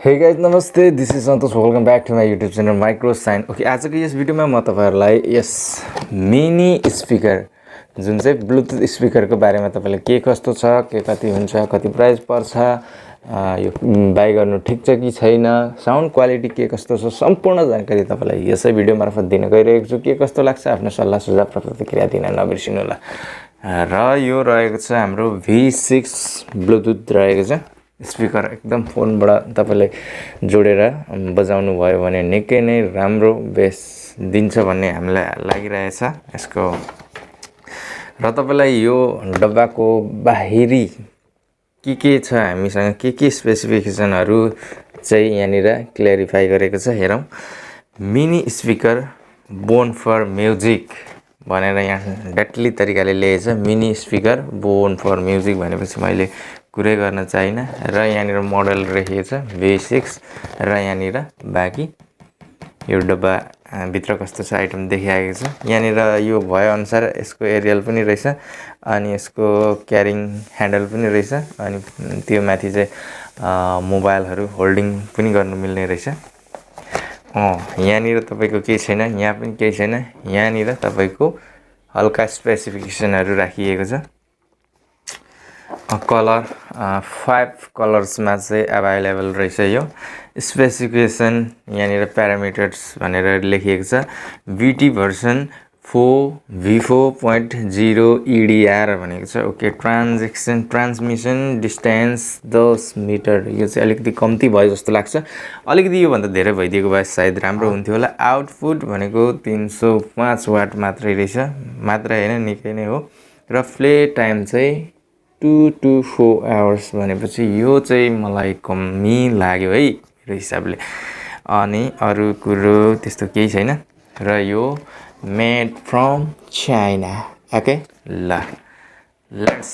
Hey guys, namaste. This is Santosh. Welcome back to my YouTube channel Micro Sign. Okay, आजको यस भिडियोमा म तपाईहरुलाई यस mini speaker जुन चाहिँ ब्लुटुथ स्पिकरको बारेमा तपाईले के कस्तो छ, के कति हुन्छ, कति प्राइस पर्छ, यो बाइ गर्नु ठीक छ कि छैन, साउन्ड क्वालिटी के कस्तो छ, सम्पूर्ण जानकारी तपाईलाई यसै भिडियो मार्फत दिन गइरहेको छु। के कस्तो लाग्छ आफ्नो सल्लाह सुझाव र प्रतिक्रिया दिन नबिर्सिनु होला। र यो रहेको छ हाम्रो V6 ब्लुटुथ रहेको छ। स्पिकर एकदम फोनबाट तपाईले जोडेर बजाउनु भयो भने निकै नै राम्रो बेस दिन्छ भन्ने हामीलाई लागिरहेछ यसको। र तपाईलाई यो डब्बाको बाहिरी के छ, हामीसँग के स्पेसिफिकेसनहरु चाहिँ यहाँनिर क्ल्यारिफाई गरेको छ। हेरौं, mini speaker born for music भनेर यहाँ डटली तरिकाले लेखेछ। Mini speaker born for music भनेपछि मैले कुरै गर्न चाहिन। र यहाँनिर मोडल लेखिएको छ V6 र यहाँनिर बाकी यो डब्बा भित्र कस्तो छ आइटम देखिएको छ। यहाँनिर यो भए अनुसार यसको एरियल पनि रहेछ अनि यसको क्यारिङ ह्यान्डल पनि रहेछ अनि त्यो माथि चाहिँ मोबाइलहरु होल्डिङ पनि गर्नु मिल्ने रहेछ। यहाँनिर तपाईको केही छैन, यहाँ पनि केही छैन। यहाँनिर तपाईको हल्का स्पेसिफिकेसनहरु राखिएको छ। कलर 5 कलर्समा चाहिँ अवेलेबल रहेछ। यो स्पेसिफिकेसन यहाँनिर प्यारामिटर्स भनेर लेखिएको छ। VT भर्सन 4v4.0 EDR भनेको छ। Okay, transmission distance 10 metre. यो चाहिँ अलिकति कम्ती भयो जस्तो लाग्छ। अलिकति यो भन्दा धेरै भइदिएको भए सायद राम्रो हुन्थ्यो होला। आउटपुट भनेको 305 वाट मात्रै रहेछ, मात्रै हैन निकै नै हो। र प्ले टाइम चाहिँ 2 to 4 hours भनेपछि यो चाहिँ मलाई कमी लाग्यो है मेरो हिसाबले। अनि अरु कुरो त्यस्तो केही छैन। र यो मेड फ्रम चाइना। ओके, ल let's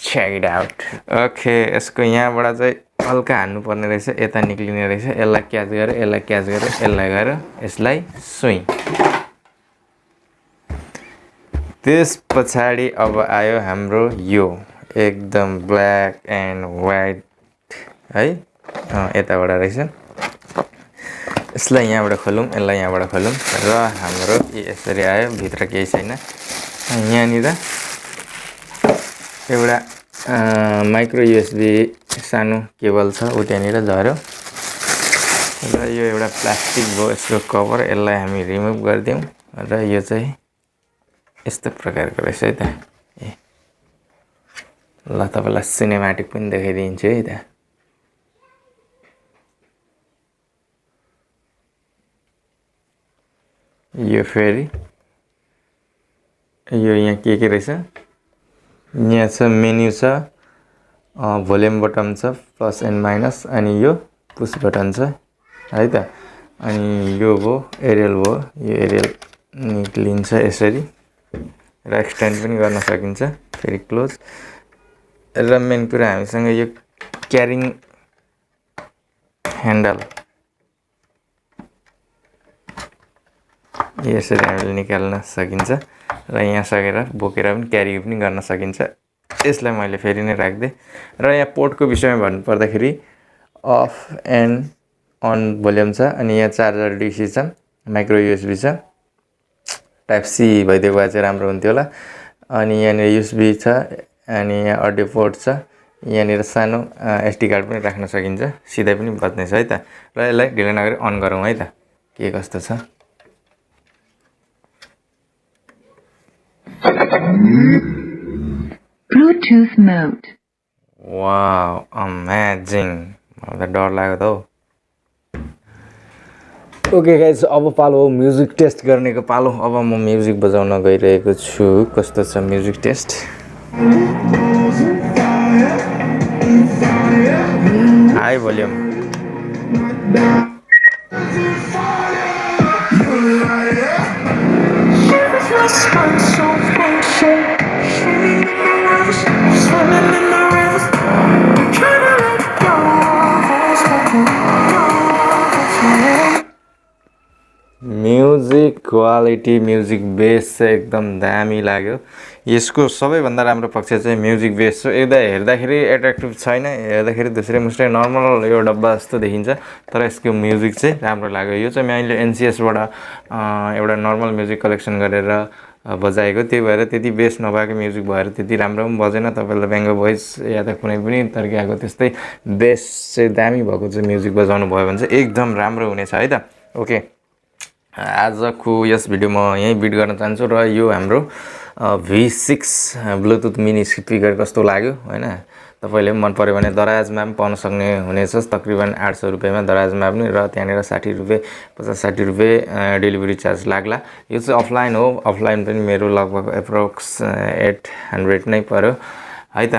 check it out. Okay, यसको यहाँबाट चाहिँ हल्का हान्नु पर्ने रहेछ, यता निक्लिने रहेछ। यसलाई क्याच गरे, यसलाई क्याच गरे, यसलाई गरे, यसलाई स्विङ। त्यसपछि अब आयो हाम्रो यो एकदम ब्ल्याक एन्ड व्हाइट है, यताबाट रहेछ। यसलाई यहाँबाट खोलौं, यसलाई यहाँबाट खोलौं र हाम्रो यसरी आयो। भित्र केही छैन। यहाँनिर एउटा माइक्रो USB सानो केबल छ, उ त्यहाँनिर झर्यो। र यो एउटा प्लास्टिक भयो यसको कभर, यसलाई हामी रिमुभ गर्दियौं। र यो चाहिँ यस्तो प्रकारको रहेछ है त। ल तपाईलाई सिनेम्याटिक पनि देखाइदिन्छु है त। यो फेरि यो यहाँ के रहेछ, यहाँ छ मेन्यु छ, भोल्युम बटन छ, प्लस एन्ड माइनस, अनि यो पुश बटन छ है त। अनि यो भयो एरियल भयो, यो एरियल निक्लिन्छ यसरी र एक्सटेन्ड पनि गर्न सकिन्छ। फेरि क्लोज। र मेन कुरा हामीसँग यो क्यारिङ ह्यान्डल यसरी हामीले निकाल्न सकिन्छ र यहाँ सकेर बोकेर पनि क्यारी पनि गर्न सकिन्छ। यसलाई मैले फेरि नै राख्दै। र यहाँ पोर्टको विषयमा भन्नु पर्दाखेरि अफ एन्ड अन भोल्युम छ। अनि यहाँ चार्जर DC छ, माइक्रो USB छ। टाइप C भइदिएको भए चाहिँ राम्रो हुन्थ्यो होला। अनि यहाँ USB छ अनि यहाँ अडियो पोर्ट छ। यहाँनिर सानो SD कार्ड पनि राख्न सकिन्छ, सिधै पनि बज्नेछ है त। र यसलाई ढिलो नगरी अन गरौँ है त, के कस्तो छ। Bluetooth mode. Wow, amazing. मलाई त डर लाग्यो त हौ। ओके गाइज, अब पालो हो म्युजिक टेस्ट गर्नेको पालो। अब म म्युजिक बजाउन गइरहेको छु। कस्तो छ music test? High volume. Music quality music bass चाहिँ एकदम दामी लाग्यो। यसको सबैभन्दा राम्रो पक्ष चाहिँ म्युजिक बेस हो। हेर्दाखेरि एट्र्याक्टिभ छैन, हेर्दाखेरि दुस्रै मुस्रै नर्मल यो डब्बा जस्तो देखिन्छ, तर यसको म्युजिक चाहिँ राम्रो लाग्यो। यो चाहिँ मैले एनसिएसबाट एउटा नर्मल म्युजिक कलेक्सन गरेर बजाएको, त्यही भएर त्यति बेस नभएको म्युजिक भएर त्यति राम्रो पनि बजेन। तपाईँलाई बेङ्गो भोइस या त कुनै पनि तरिकाको त्यस्तै बेस चाहिँ दामी भएको चाहिँ म्युजिक बजाउनु भयो भने चाहिँ एकदम राम्रो हुनेछ है त। ओके, आजको यस भिडियो म यहीँ बिट गर्न चाहन्छु र यो हाम्रो V6 ब्लुटुथ मिनी स्पिकर कस्तो लाग्यो होइन, तपाईँले मन पऱ्यो भने दराजमा पनि पाउन सक्ने हुनेछ। तकरिबन 800 रुपियाँमा दराजमा पनि, र त्यहाँनिर 60 रुपियाँ 50-60 रुपियाँ डेलिभरी चार्ज लाग्ला। यो चाहिँ अफलाइन हो, अफलाइन पनि मेरो लगभग एप्रोक्स 800 नै पर्यो है त।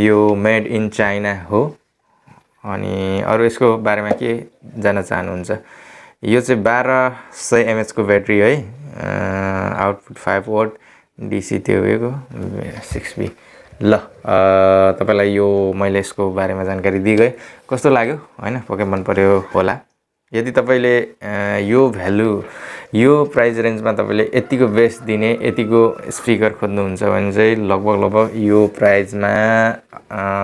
यो मेड इन चाइना हो। अनि अरू यसको बारेमा के जान्न चाहनुहुन्छ, यो चाहिँ 1200 mAh को ब्याट्री है, आउटपुट 5 वाट DC त्यो उयोको 6B। ल तपाईँलाई यो मैले यसको बारेमा जानकारी दिगएँ, कस्तो लाग्यो होइन, पक्कै मन पर्यो होला। यदि तपाईँले यो भ्यालु यो प्राइस रेन्जमा तपाईँले यतिको बेस दिने यतिको स्पिकर खोज्नुहुन्छ भने चाहिँ लगभग यो प्राइसमा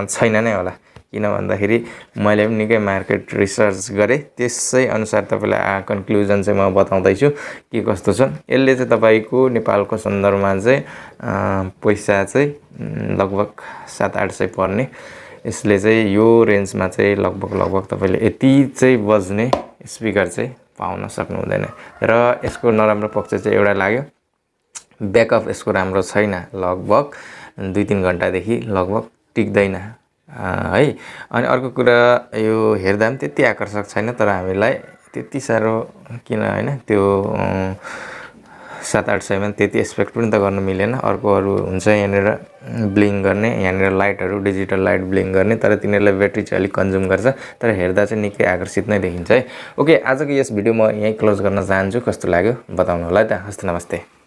छैन नै होला। किन भन्दाखेरि मैले पनि निकै मार्केट रिसर्च गरेँ, त्यसै अनुसार तपाईँलाई कन्क्लुजन चाहिँ म बताउँदैछु के कस्तो छ। यसले चाहिँ तपाईँको नेपालको सन्दर्भमा चाहिँ पैसा चाहिँ लगभग 700-800 पर्ने। यसले चाहिँ यो रेन्जमा चाहिँ लगभग तपाईँले यति चाहिँ बज्ने स्पिकर चाहिँ पाउन सक्नु हुँदैन। र यसको नराम्रो पक्ष चाहिँ एउटा लाग्यो, ब्याकअप यसको राम्रो छैन, लगभग 2-3 घन्टादेखि लगभग टिक्दैन है। अनि अर्को कुरा, यो हेर्दा पनि त्यति आकर्षक छैन, तर हामीलाई त्यति साह्रो किन होइन, त्यो 700-800 मा त्यति एक्सपेक्ट पनि त गर्नु मिलेन। अर्कोहरू हुन्छ यहाँनिर ब्लिङ गर्ने, यहाँनिर लाइटहरू डिजिटल लाइट ब्लिङ गर्ने, तर तिनीहरूलाई ब्याट्री चाहिँ अलिक कन्ज्युम गर्छ, तर हेर्दा चाहिँ निकै आकर्षित नै देखिन्छ है। ओके, आजको यस भिडियो म यहीँ क्लोज गर्न चाहन्छु। कस्तो लाग्यो बताउनु होला है त। हस्त नमस्ते।